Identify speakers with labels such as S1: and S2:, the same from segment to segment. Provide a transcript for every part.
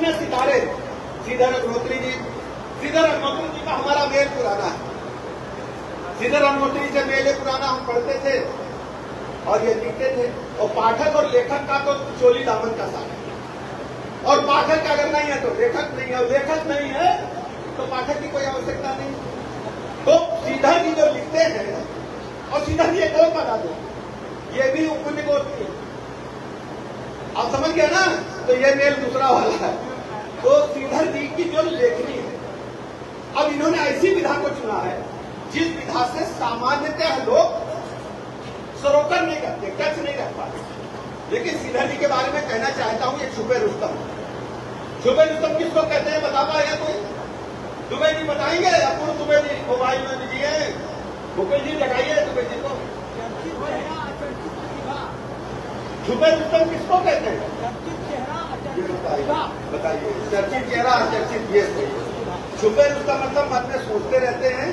S1: अनसुने सितारे श्रीधर अग्निहोत्री जी। श्रीधर अग्निहोत्री जी का हमारा मेल पुराना है। श्रीधर अग्निहोत्री से मेले पुराना हम पढ़ते थे और ये लिखते थे। और पाठक और लेखक का तो चोली दामन का साथ है। और पाठक अगर नहीं है तो लेखक नहीं है, और लेखक नहीं है तो पाठक की कोई आवश्यकता नहीं। तो श्रीधर जी जो लिखते हैं, और श्रीधर जी एक और बता दो, ये भी पुण्य गोष्ठी है, आप समझ गए ना। तो ये मेल दूसरा वाला है। तो श्रीधर जी की जो लेखनी है, अब इन्होंने ऐसी विधा को चुना है जिस विधा से सामान्यतः लोग सरोकर नहीं करते, टच नहीं रख पाते। लेकिन श्रीधर जी के बारे में कहना चाहता हूं, ये छुपे रुस्तम। छुपे रुस्तम किसको कहते हैं बता पाएगा कोई? दुबे जी बताएंगे? अपूर्ण दुबे जी मोबाइल में दीजिए, मुकुल जी लगाइए दुबे जी को। छुपे रुस्तम किसको कहते हैं? बताइए। चर्चित चेहरा, चर्चित ये छुपे रुस्तम मतलब मन में सोचते रहते हैं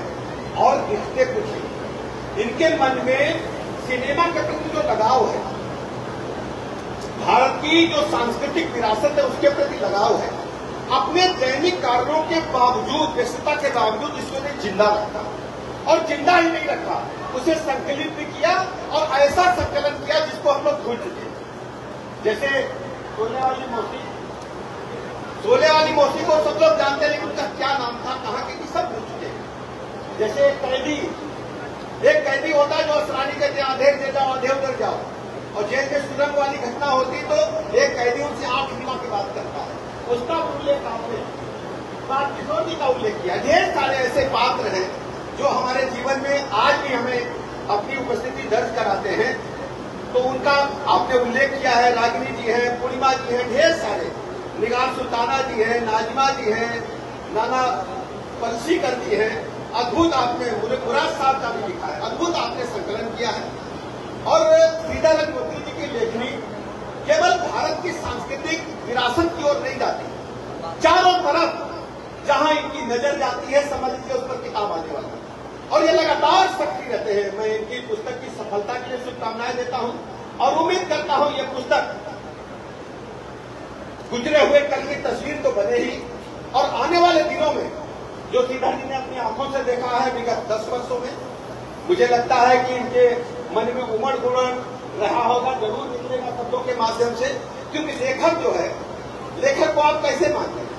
S1: और दिखते कुछ नहीं। इनके मन में सिनेमा के प्रति जो लगाव है, भारत की जो सांस्कृतिक विरासत है उसके प्रति लगाव है, अपने दैनिक कार्यों के बावजूद, व्यस्तता के बावजूद इसको ने जिंदा रखा। और जिंदा ही नहीं रखा, उसे संकलित भी किया और ऐसा संकलन किया जिसको हम लोग भूल चुके। जैसे सोले वाली मौसी, सोले वाली मौसी को सब लोग जानते हैं, लेकिन उनका क्या नाम था, कहाँ की, सब भूल चुके हैं। जैसे एक कैदी होता है जो असरानी कहते हैं अधेर दे जाओ, अधे उधर जाओ, और जेल में सुरंग वाली घटना होती तो एक कैदी उनसे आंख मिला के बात करता है, उसका उल्लेख आपने बात किशोर जी का उल्लेख किया। ढेर सारे ऐसे पात्र हैं जो हमारे जीवन में आज भी हमें अपनी उपस्थिति दर्ज कराते हैं। तो उनका आपने उल्लेख किया है। रागिनी जी हैं, पूर्णिमा जी हैं, ढेर सारे, निगार सुल्ताना जी हैं, नाजिमा जी हैं, नाना पलसीकर जी हैं। अद्भुत आपने मुराद साहब का भी लिखा है, अद्भुत आपने संकलन किया है। और श्रीधर अग्निहोत्री जी की लेखनी केवल भारत की सांस्कृतिक विरासत की ओर नहीं जाती, चारों तरफ जहां इनकी नजर जाती है समझ लीजिए उस पर किताब आने वाला है। और ये लगातार सक्रिय रहते हैं। मैं इनकी पुस्तक की सफलता के लिए शुभकामनाएं देता हूं और उम्मीद करता हूं ये पुस्तक गुजरे हुए कल की तस्वीर तो बने ही, और आने वाले दिनों में जो श्रीधर जी ने अपनी आंखों से देखा है विगत 10 वर्षों में, मुझे लगता है कि इनके मन में उमड़ गुमड़ रहा होगा, जरूर निकलेगा शब्दों के माध्यम से। क्योंकि लेखक जो है, लेखक को आप कैसे मानते हैं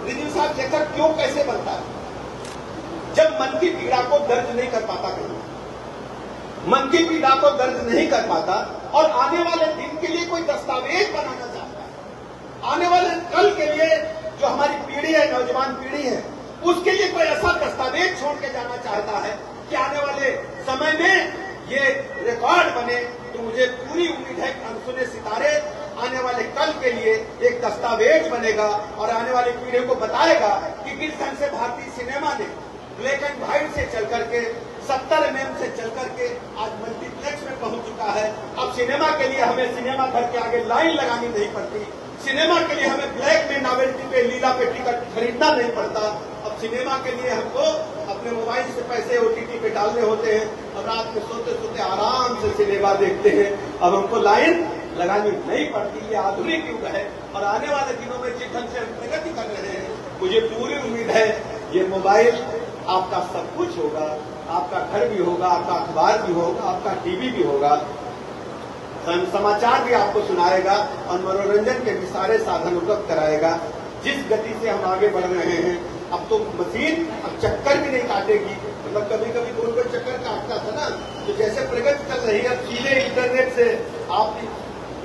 S1: रिजवी साहब? लेखक क्यों कैसे बनता है? जब मन की पीड़ा को दर्ज नहीं कर पाता, कहीं मन की पीड़ा को दर्ज नहीं कर पाता और आने वाले दिन के लिए कोई दस्तावेज बनाना चाहता है, आने वाले कल के लिए जो हमारी पीढ़ी है, नौजवान पीढ़ी है, उसके लिए कोई ऐसा दस्तावेज छोड़ के जाना चाहता है कि आने वाले समय में ये रिकॉर्ड बने। तो मुझे पूरी उम्मीद है कि अनसुने सितारे आने वाले कल के लिए एक दस्तावेज बनेगा और आने वाली पीढ़ी को बताएगा कि किस ढंग से भारतीय सिनेमा ने ब्लैक एंड व्हाइट से चल करके 70 mm से चल करके आज मल्टीप्लेक्स में पहुंच चुका है। अब सिनेमा के लिए हमें सिनेमा घर के आगे लाइन लगानी नहीं पड़ती, सिनेमा के लिए हमें ब्लैक में नॉवेल्टी पे, लीला पे टिकट खरीदना नहीं पड़ता। अब सिनेमा के लिए हमको अपने मोबाइल से पैसे OTT पे डालने होते हैं और रात में सोते सोते आराम से सिनेमा देखते हैं। अब हमको लाइन लगानी नहीं पड़ती। ये आधुनिक युग है और आने वाले दिनों में जिस ढंग से हम प्रगति कर रहे हैं, मुझे पूरी उम्मीद है ये मोबाइल आपका सब कुछ होगा, आपका घर भी होगा, आपका अखबार भी होगा, आपका टीवी भी होगा, समाचार भी आपको सुनाएगा और मनोरंजन के भी सारे साधन उपलब्ध कराएगा। जिस गति से हम आगे बढ़ रहे हैं, अब तो मशीन अब चक्कर भी नहीं काटेगी। मतलब कभी कभी कोई चक्कर काटता था ना, तो जैसे प्रगति चल रही है, अब सीधे इंटरनेट से आप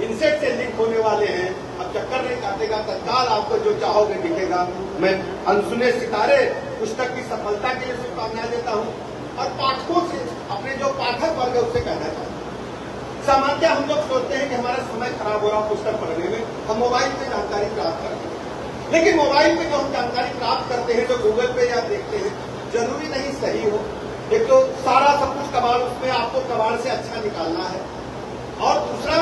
S1: इनसेट से लिंक होने वाले हैं, अब चक्कर नहीं काटेगा, तत्काल आपको जो चाहोगे दिखेगा। मैं अनसुने सितारे पुस्तक की सफलता के लिए शुभकामनाएं देता हूं और पाठकों से, अपने जो पाठक वर्ग है उससे कहना चाहता हूं। सामान्यतः हम लोग सोचते हैं कि हमारा समय खराब हो रहा पुस्तक पढ़ने में, हम मोबाइल पे जानकारी प्राप्त करते हैं। लेकिन मोबाइल पे जो हम जानकारी प्राप्त करते हैं, जो गूगल पे या देखते हैं, जरूरी नहीं सही हो। एक तो सारा सब कुछ कबाड़, उसमें आपको कबाड़ से अच्छा निकालना है, और दूसरा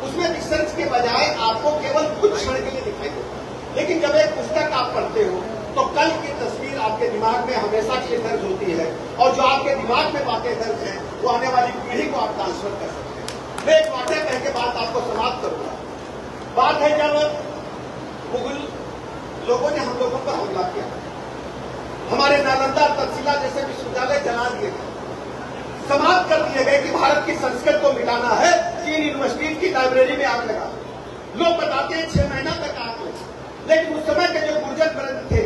S1: उसमें रिसर्च के बजाय आपको केवल कुछ क्षण के लिए दिखाई देता है। लेकिन जब एक पुस्तक आप पढ़ते हो तो कल की तस्वीर आपके दिमाग में हमेशा के लिए दर्ज होती है, और जो आपके दिमाग में बातें दर्ज हैं वो आने वाली पीढ़ी को आप ट्रांसफर कर सकते हैं। मैं एक वाक़या कह के बात आपको समाप्त करूंगा। बात है जब मुगल लोगों ने हम लोगों पर हमला किया, हमारे नालंदा तक्षशिला जैसे विश्वविद्यालय जला दिए गए, समाप्त कर दिए गए कि भारत की संस्कृति को मिटाना है, 3 यूनिवर्सिटी की लाइब्रेरी में आग लगा। लोग बताते हैं 6 महीना तक आग लगी, लेकिन उस समय के जो गुर्जर वृंद थे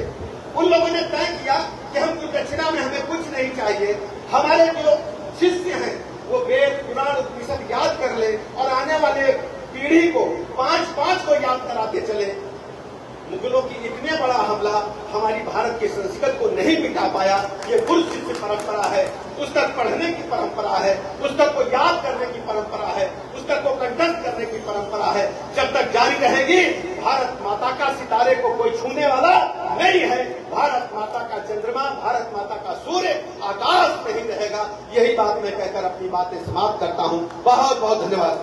S1: उन लोगों ने तय किया कि हम कुछ दक्षिणा में हमें कुछ नहीं चाहिए, हमारे जो शिष्य हैं वो वेद पुराण उपनिषद याद कर ले और आने वाले पीढ़ी को 5-5 को याद कराते चले। मुगलों की इतने बड़ा हमला हमारी भारत की संस्कृति को नहीं मिटा पाया। ये गुरु शिष्य परंपरा है, पुस्तक पढ़ने की परंपरा है, पुस्तक को याद करने की परंपरा है, पुस्तक को कंठस्थ करने की परंपरा है। जब तक जारी रहेगी, भारत माता का सितारे को कोई छूने वाला नहीं है। भारत माता का चंद्रमा, भारत माता का सूर्य आकाश नहीं रहेगा। यही बात मैं कहकर अपनी बातें समाप्त करता हूँ। बहुत बहुत धन्यवाद।